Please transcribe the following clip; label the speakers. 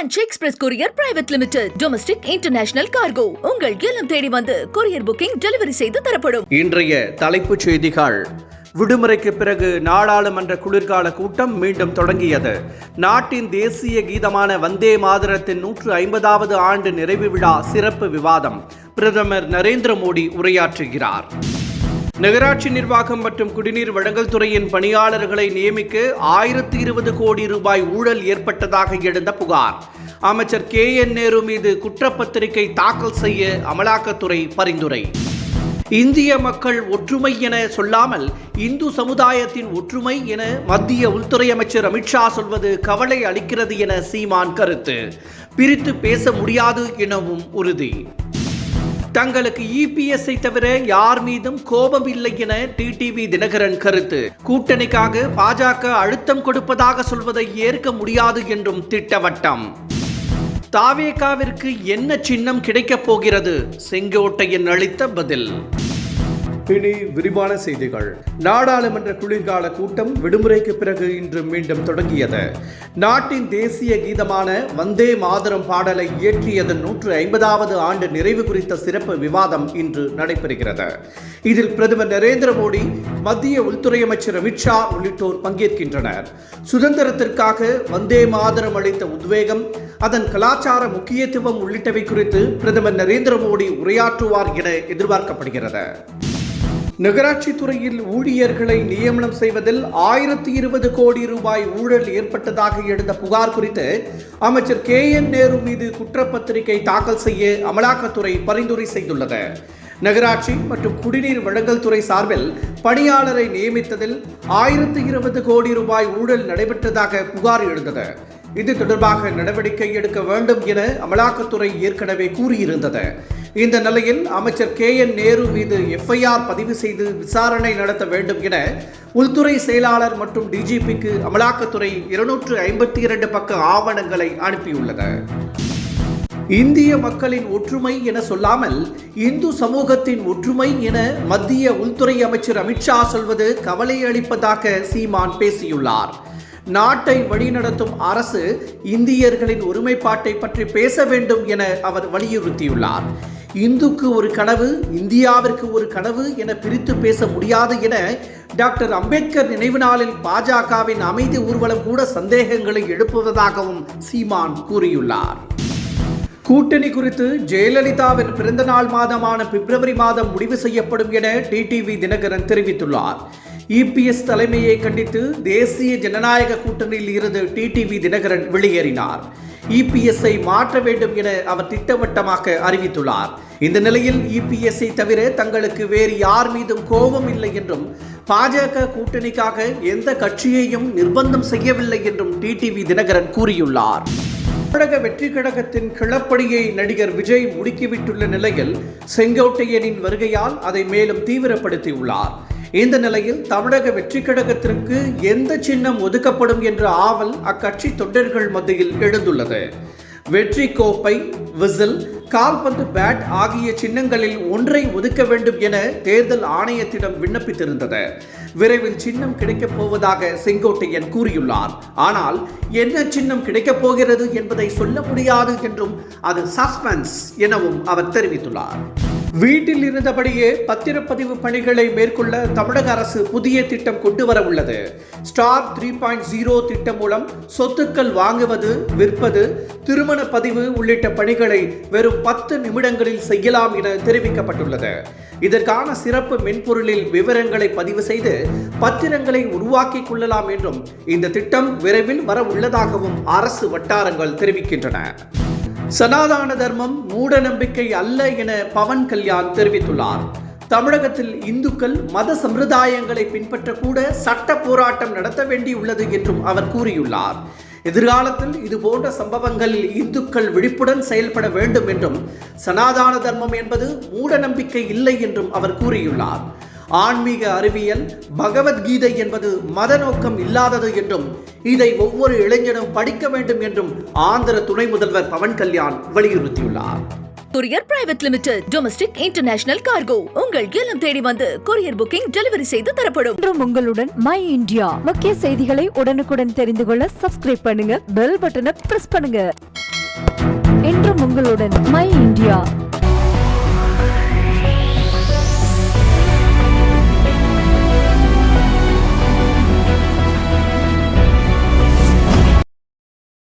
Speaker 1: Branch Express Courier Private Limited. Domestic International Cargo. உங்கள் இல்லம் தேடி வந்து courier booking delivery செய்து தரப்படும்.
Speaker 2: இன்றைய தலைப்புச் செய்திகள். விடுமுறைக்கு பிறகு நாடாளுமன்ற குளிர்கால கூட்டம் மீண்டும் தொடங்கியது. நாட்டின் தேசிய கீதமான வந்தே மாதரத்தின் 150வது ஆண்டு நிறைவு விழா சிறப்பு விவாதம். பிரதமர் நரேந்திர மோடி உரையாற்றுகிறார். நகராட்சி நிர்வாகம் மற்றும் குடிநீர் வழங்கல் துறையின் பணியாளர்களை நியமிக்க 1020 கோடி ரூபாய் ஊழல் ஏற்பட்டதாக எழுந்த புகார். அமைச்சர் KN நேரு மீது குற்றப்பத்திரிகை தாக்கல் செய்ய அமலாக்கத்துறை பரிந்துரை. இந்திய மக்கள் ஒற்றுமை என சொல்லாமல் இந்து சமுதாயத்தின் ஒற்றுமை என மத்திய உள்துறை அமைச்சர் அமித்ஷா சொல்வது கவலை அளிக்கிறது என சீமான் கருத்து. பிரித்து பேச முடியாது எனவும் உறுதி. தங்களுக்கு EPS-ஐ தவிர யார் மீதும் கோபம் இல்லை என டிடிவி தினகரன் கருத்து. கூட்டணிக்காக பாஜக அழுத்தம் கொடுப்பதாக சொல்வதை ஏற்க முடியாது என்றும் திட்டவட்டம். தாவேகாவிற்கு என்ன சின்னம் கிடைக்கப் போகிறது? செங்கோட்டையன் அளித்த பதில். இனி விரிவான செய்திகள். நாடாளுமன்ற குளிர்கால கூட்டம் விடுமுறைக்கு பிறகு இன்று மீண்டும் தொடங்கியது. நாட்டின் தேசிய கீதமான வந்தே மாதரம் பாடலை இயற்றியதன் 150வது ஆண்டு நிறைவு குறித்த சிறப்பு விவாதம் இன்று நடைபெறுகிறது. இதில் பிரதமர் நரேந்திர மோடி, மத்திய உள்துறை அமைச்சர் அமித்ஷா உள்ளிட்டோர் பங்கேற்கின்றனர். சுதந்திரத்திற்காக வந்தே மாதரம் அளித்த உத்வேகம், அதன் கலாச்சார முக்கியத்துவம் உள்ளிட்டவை குறித்து பிரதமர் நரேந்திர மோடி உரையாற்றுவார் என எதிர்பார்க்கப்படுகிறது. நகராட்சி துறையில் ஊழியர்களை நியமனம் செய்வதில் 1020 கோடி ரூபாய் ஊழல் ஏற்பட்டதாக எழுந்த புகார் குறித்து அமைச்சர் KN நேரு மீது குற்றப்பத்திரிகை தாக்கல் செய்ய அமலாக்கத்துறை பரிந்துரை செய்துள்ளது. நகராட்சி மற்றும் குடிநீர் வழங்கல் துறை சார்பில் பணியாளரை நியமித்ததில் 1020 கோடி ரூபாய் ஊழல் நடைபெற்றதாக புகார் எழுந்தது. இது தொடர்பாக நடவடிக்கை எடுக்க வேண்டும் என அமலாக்கத்துறை ஏற்கனவே கூறியிருந்தது. இந்த நிலையில் அமைச்சர் KN நேரு மீது FIR பதிவு செய்து விசாரணை நடத்த வேண்டும் என உள்துறை செயலாளர் மற்றும் DGPக்கு அமலாக்கத்துறை 252 பக்க ஆவணங்களை அனுப்பியுள்ளது. இந்திய மக்களின் ஒற்றுமை என சொல்லாமல் இந்து சமூகத்தின் ஒற்றுமை என மத்திய உள்துறை அமைச்சர் அமித்ஷா சொல்வது கவலை அளிப்பதாக சீமான் பேசியுள்ளார். நாட்டை வழிநடத்தும் அரசு இந்தியர்களின் ஒருமைப்பாட்டை பற்றி பேச வேண்டும் என அவர் வலியுறுத்தியுள்ளார். இந்துக்கு ஒரு கனவு, இந்தியாவிற்கு ஒரு கனவு என பிரித்து பேச முடியாது என டாக்டர் அம்பேத்கர் நினைவு நாளில் பாஜகவின் அமைதி ஊர்வலம் கூட சந்தேகங்களை எழுப்புவதாகவும் சீமான் கூறியுள்ளார். கூட்டணி குறித்து ஜெயலலிதாவின் பிறந்த நாள் மாதமான பிப்ரவரி மாதம் முடிவு செய்யப்படும் என டிடிவி தினகரன் தெரிவித்துள்ளார். EPS தலைமையை கண்டித்து தேசிய ஜனநாயக கூட்டணியில் இருந்து டிடிவி தினகரன் வெளியேறினார். EPS-ஐ மாற்ற வேண்டும் என அவர் திட்டவட்டமாக அறிவித்துள்ளார். இந்த நிலையில் EPS-ஐ தவிர தங்களுக்கு வேறு யார் மீதும் கோபம் இல்லை என்றும் பாஜக கூட்டணிக்காக எந்த கட்சியையும் நிர்பந்தம் செய்யவில்லை என்றும் டிடிவி தினகரன் கூறியுள்ளார். தமிழக வெற்றி கழகத்தின் கிளப்பணியை நடிகர் விஜய் முடுக்கிவிட்டுள்ள நிலையில் செங்கோட்டையனின் வருகையால் அதை மேலும் தீவிரப்படுத்தியுள்ளார். இந்த நிலையில் தமிழக வெற்றி கழகத்திற்கு எந்த சின்னம் ஒதுக்கப்படும் என்ற ஆவல் அக்கட்சி தொண்டர்கள் மத்தியில் எழுந்துள்ளது. வெற்றி கோப்பை, விசில், கால்பந்து பேட் ஆகிய சின்னங்களில் ஒன்றை ஒதுக்க வேண்டும் என தேர்தல் ஆணையத்திடம் விண்ணப்பித்திருந்தது. விரைவில் சின்னம் கிடைக்கப் போவதாக செங்கோட்டையன் கூறியுள்ளார். ஆனால் என்ன சின்னம் கிடைக்கப் போகிறது என்பதை சொல்ல முடியாது என்றும் அது சஸ்பென்ஸ் எனவும் அவர் தெரிவித்துள்ளார். வீட்டில் இருந்தபடியே பத்திரப்பதிவு பணிகளை மேற்கொள்ள தமிழக அரசு புதிய திட்டம் கொண்டு வர உள்ளது. ஸ்டார் 3.0 திட்டம் மூலம் சொத்துக்கள் வாங்குவது, விற்பது, திருமண பதிவு உள்ளிட்ட பணிகளை வெறும் 10 நிமிடங்களில் செய்யலாம் என தெரிவிக்கப்பட்டுள்ளது. இதற்கான சிறப்பு மென்பொருளில் விவரங்களை பதிவு செய்து பத்திரங்களை உருவாக்கிக் கொள்ளலாம் என்றும் இந்த திட்டம் விரைவில் வர உள்ளதாகவும் அரசு வட்டாரங்கள் தெரிவிக்கின்றன. சனாதன தர்மம் மூட நம்பிக்கை அல்ல என பவன் கல்யாண் தெரிவித்துள்ளார். தமிழகத்தில் இந்துக்கள் மத சம்பிரதாயங்களை பின்பற்றக்கூட சட்ட போராட்டம் நடத்த வேண்டியுள்ளது என்றும் அவர் கூறியுள்ளார். எதிர்காலத்தில் இதுபோன்ற சம்பவங்களில் இந்துக்கள் விழிப்புடன் செயல்பட வேண்டும் என்றும் சனாதன தர்மம் என்பது மூட நம்பிக்கை இல்லை என்றும் அவர் கூறியுள்ளார். ஆன்மீக அறிவியல், பகவத்கீதை என்பது மத நோக்கம் இல்லாதது என்றும் இதை ஒவ்வொரு இளைஞனும் படிக்க வேண்டும் என்றும் ஆந்திர துணை முதல்வர் பவன் கல்யாண் வலியுறுத்தியுள்ளார்.
Speaker 1: Courier Private Limited. Domestic International Cargo. உங்கள் இல்லம் தேடி வந்து courier booking delivery செய்து தரப்படும்.
Speaker 3: உங்களுடன் My India முக்கிய செய்திகளை உடனுக்குடன் தெரிந்து கொள்ள சப்ஸ்கிரைப் பண்ணுங்க, பெல் பட்டனை பிரஸ் பண்ணுங்க. என்றும் உங்களுடன் மை இந்தியா.